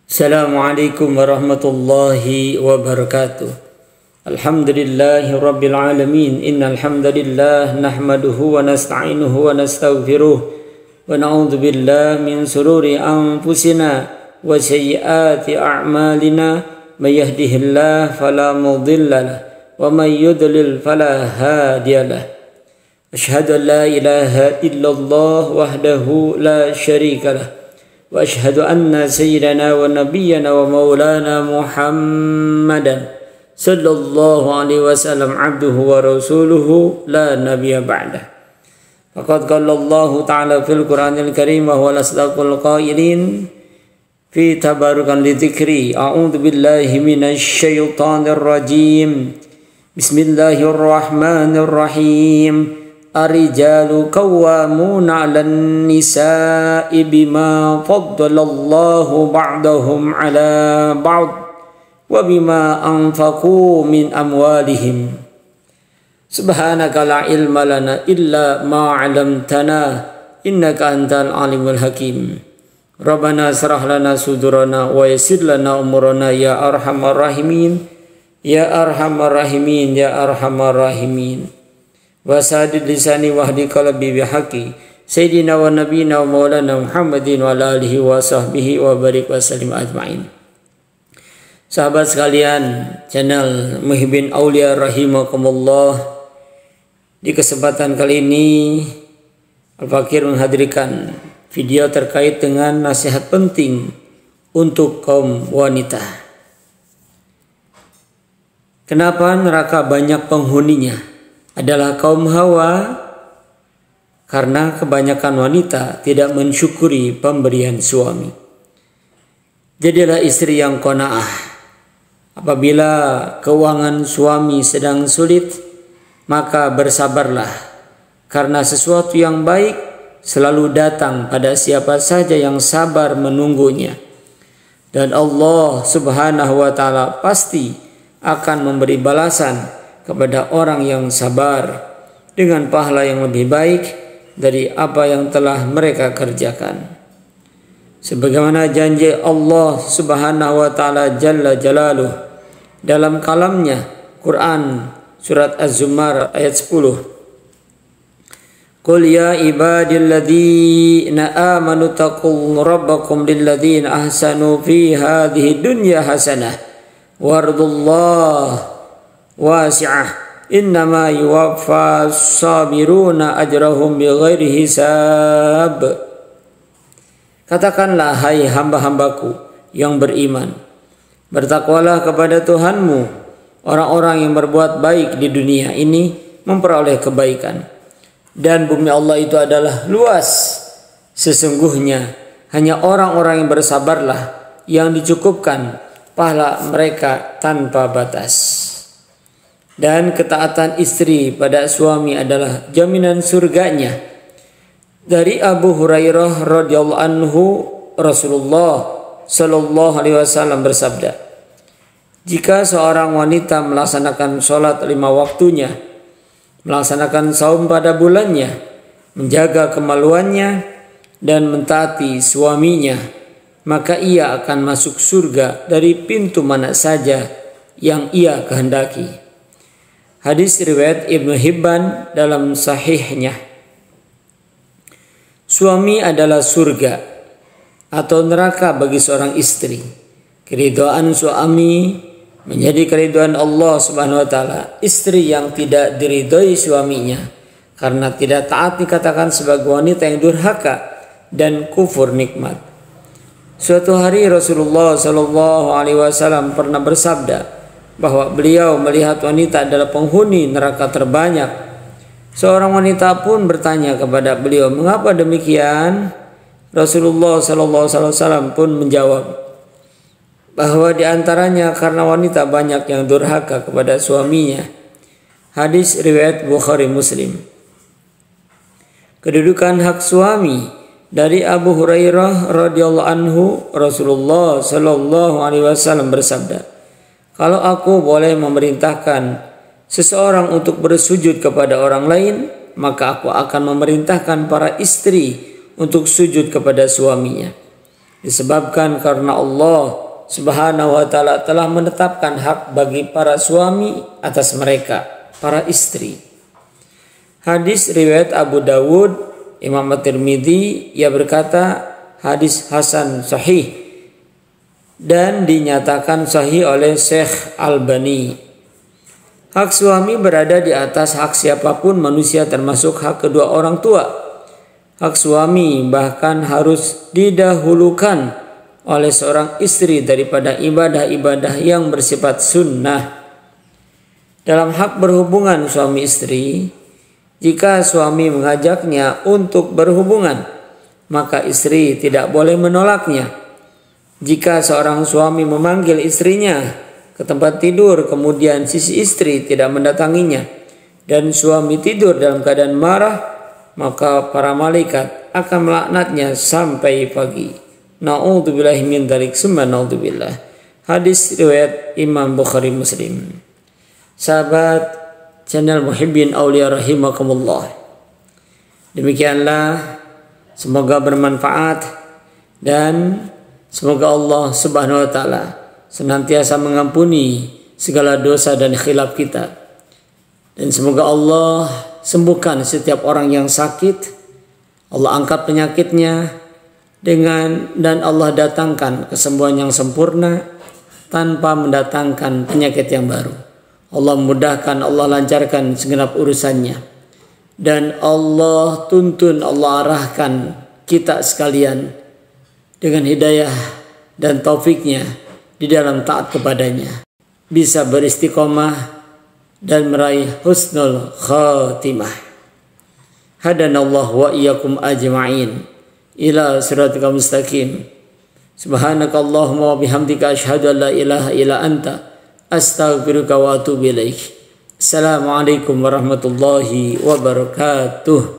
Assalamualaikum warahmatullahi wabarakatuh. Alhamdulillahi rabbil alamin. Innal hamdalillah nahmaduhu wa nasta'inuhu wa nastaghfiruh wa na'udzu billahi min sururi anfusina wa sayyiati a'malina. May yahdihillahu fala mudilla lahu wa may yudlil fala hadiya lahu. Asyhadu an la ilaha illallah wahdahu la syarika lahu wa asyhadu anna sayyidana wa nabiyyana wa maulana Muhammadan sallallahu alaihi wasallam abduhu wa rasuluhu la nabiyya ba'dah. Faqad qala Allah ta'ala fil Qur'anil Karim wa huwa asdaqul qailin fi tabarukan li dzikri. A'udzu billahi minasy syaithanir rajim. Bismillahirrahmanirrahim. Ar-rijalu qawwamuna 'alan nisa'i bima faddalallahu ba'dahum 'ala ba'd wa bima anfaqu min amwalihim. Subhanaka la ilma lana illa ma 'allamtana innaka antal alimul hakim. Rabbana shrah lana sudurana wa yassir lana umurana ya arhamar rahimin ya arhamar rahimin ya arhamar rahimin. Wasadid lisani wahdi qalbi bihaqi sayyidina wa nabiyina wa maulana Muhammadin wa ala alihi wa sahbihi wa barik wa sallim ajma'in. Sahabat sekalian, channel Muhibbin Aulia rahimakumullah. Di kesempatan kali ini Al-Fakir menghadirkan video terkait dengan nasihat penting untuk kaum wanita. Kenapa neraka banyak penghuninya? Adalah kaum Hawa, karena kebanyakan wanita tidak mensyukuri pemberian suami. Jadilah istri yang qanaah. Apabila keuangan suami sedang sulit, maka bersabarlah, karena sesuatu yang baik selalu datang pada siapa saja yang sabar menunggunya. Dan Allah Subhanahu wa ta'ala pasti akan memberi balasan kepada orang yang sabar dengan pahala yang lebih baik dari apa yang telah mereka kerjakan. Sebagaimana janji Allah Subhanahu wa ta'ala Jalla Jalaluh dalam kalamnya Quran surat Az-Zumar ayat 10. Qul ya ibadilladzina amanu taqul rabbakum lilladzina ahsanu fi hadhihi dunya hasanah wardullah wasi'ah innama yuwaffa sabiruna ajrahum bighairi hisab. Katakanlah, hai hamba-hambaku yang beriman, bertakwalah kepada Tuhanmu. Orang-orang yang berbuat baik di dunia ini memperoleh kebaikan, dan bumi Allah itu adalah luas. Sesungguhnya hanya orang-orang yang bersabarlah yang dicukupkan pahala mereka tanpa batas. Dan ketaatan istri pada suami adalah jaminan surganya. Dari Abu Hurairah radhiyallahu anhu, Rasulullah sallallahu alaihi wasallam bersabda, jika seorang wanita melaksanakan sholat 5 waktunya, melaksanakan saum pada bulannya, menjaga kemaluannya, dan mentaati suaminya, maka ia akan masuk surga dari pintu mana saja yang ia kehendaki. Hadis riwayat Ibnu Hibban dalam sahihnya. Suami adalah surga atau neraka bagi seorang istri. Keridhaan suami menjadi keridhaan Allah Subhanahu wa taala. Istri yang tidak diridhoi suaminya karena tidak taat dikatakan sebagai wanita yang durhaka dan kufur nikmat. Suatu hari Rasulullah sallallahu alaihi wasallam pernah bersabda bahwa beliau melihat wanita adalah penghuni neraka terbanyak. Seorang wanita pun bertanya kepada beliau, mengapa demikian? Rasulullah SAW pun menjawab bahwa diantaranya karena wanita banyak yang durhaka kepada suaminya. Hadis riwayat Bukhari Muslim. Kedudukan hak suami. Dari Abu Hurairah radhiyallahu anhu, Rasulullah SAW bersabda, kalau aku boleh memerintahkan seseorang untuk bersujud kepada orang lain, maka aku akan memerintahkan para istri untuk sujud kepada suaminya. disebabkan karena Allah Subhanahu wa taala telah menetapkan hak bagi para suami atas mereka, para istri. Hadis riwayat Abu Dawud, Imam At-Tirmidzi, ia berkata hadis hasan sahih dan dinyatakan sahih oleh Syekh Albani. Hak suami berada di atas hak siapapun manusia, termasuk hak kedua orang tua. Hak suami bahkan harus didahulukan oleh seorang istri daripada ibadah-ibadah yang bersifat sunnah. Dalam hak berhubungan suami istri, jika suami mengajaknya untuk berhubungan, maka istri tidak boleh menolaknya. Jika seorang suami memanggil istrinya ke tempat tidur, kemudian sisi istri tidak mendatanginya, dan suami tidur dalam keadaan marah, maka para malaikat akan melaknatnya sampai pagi. Na'udzubillahi min dzalik, summa na'udzubillah. Hadis riwayat Imam Bukhari Muslim. Sahabat channel Muhibbin Aulia rahimakumullah, demikianlah, semoga bermanfaat dan semoga Allah Subhanahu wa taala senantiasa mengampuni segala dosa dan khilaf kita, dan semoga Allah sembuhkan setiap orang yang sakit, Allah angkat penyakitnya dan Allah datangkan kesembuhan yang sempurna tanpa mendatangkan penyakit yang baru. Allah mudahkan, Allah lancarkan segenap urusannya, dan Allah tuntun, Allah arahkan kita sekalian dengan hidayah dan taufiknya di dalam taat kepadanya, bisa beristiqomah dan meraih husnul khatimah. Hadanallahu wa iyyakum ajma'in ila siratikal mustaqim. Subhanakallahumma wa bihamdika asyhadu an la ilaha illa anta astaghfiruka wa atubu ilaik. Assalamualaikum warahmatullahi wabarakatuh.